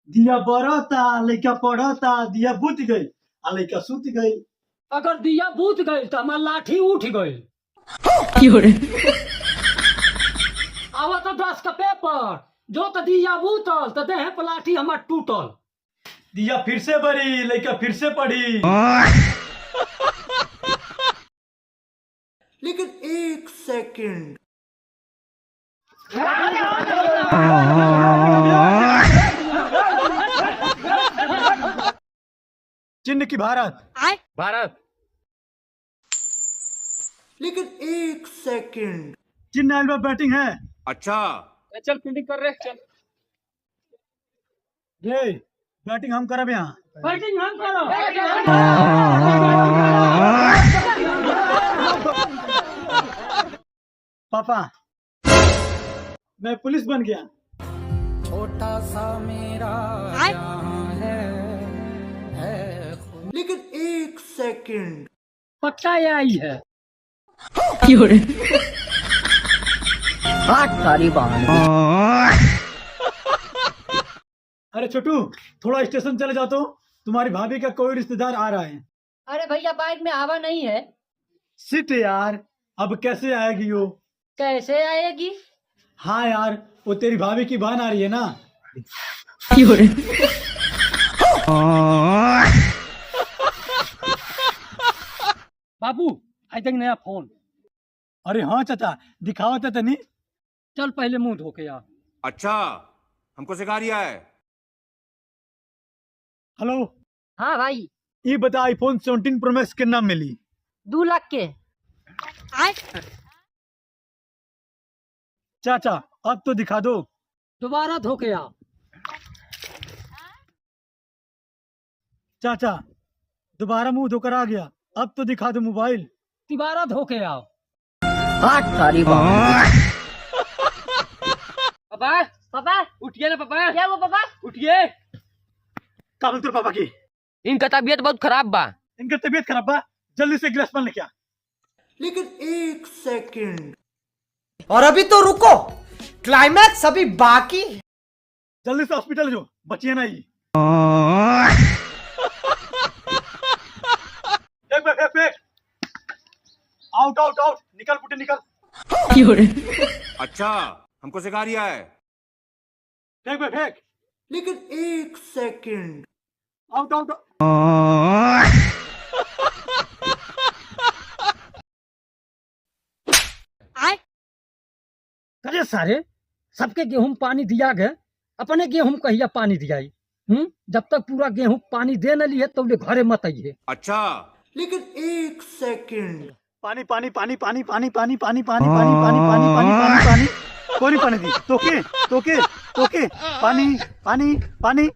दिया बरता लइका पढ़ता दिया बुझ गई आ लइका सुत गई। अगर दिया बुझ गई तो हमार लाठी उठ गई। आवा तो 10 का पेपर जो तो दिया बूतल तो देह पे लाठी हमार टूटल। दिया फिर से बड़ी लइका फिर से पढ़ी। लेकिन एक सेकंड, चिन्ह की भारत। भारत। लेकिन एक सेकंड, चिन्ह एल्बा बैटिंग है। अच्छा, चल फील्डिंग कर रहे चल। ये बैटिंग हम करब यहाँ। बैटिंग हम करो। पापा मैं पुलिस बन गया। छोटा सा मेरा जहां है लेकिन एक सेकंड, पक्का ये आई है। अरे छोटू थोड़ा स्टेशन चले जाओ तो तुम्हारी भाभी का कोई रिश्तेदार आ रहा है। अरे भैया बाइक में हवा नहीं है। सिट यार, अब कैसे आएगी वो? कैसे आएगी? हाँ यार, वो तेरी भाभी की बहन आ रही है ना। बाबू आई थिंक नया फोन। अरे हाँ चाचा, दिखाओ तो नहीं। चल पहले मुंह धो के आ। अच्छा, हमको सिखा रिया है। हेलो, हाँ भाई, ये बता आईफोन 17 प्रो मैक्स कितना मिली? 2 लाख के। चाचा अब तो दिखा दो। दोबारा धो के आ। चाचा दोबारा मुंह धोकर आ गया, अब तो दिखा दो मोबाइल। दोबारा धो के आओ। पापा पापा उठिए ना पापा। क्या हुआ पापा? उठिए। का बोलते पापा की? इनका तबीयत बहुत खराब बा। इनका तबीयत खराब बा, जल्दी से गिलास पानी लेके आ। लेकिन एक सेकंड, और अभी तो रुको, क्लाइमैक्स अभी बाकी। जल्दी से हॉस्पिटल जो, बचिए ना ही। फेंक। आउट आउट आउट, निकल पुटे निकल। अच्छा, हमको सिखा रिया है। फेंक। लेकिन एक सेकंड, आउट आउट। अरे सारे सबके गेहूं पानी दिया गए, अपने गेहूं कहिया पानी दियाई? जब तक पूरा गेहूं पानी दे न लिए तो घरे मत आइए। अच्छा, लेकिन एक सेकंड, पानी पानी पानी पानी पानी पानी पानी पानी पानी पानी पानी पानी पानी पानी, कोई नहीं पानी दी। तोके पानी पानी पानी।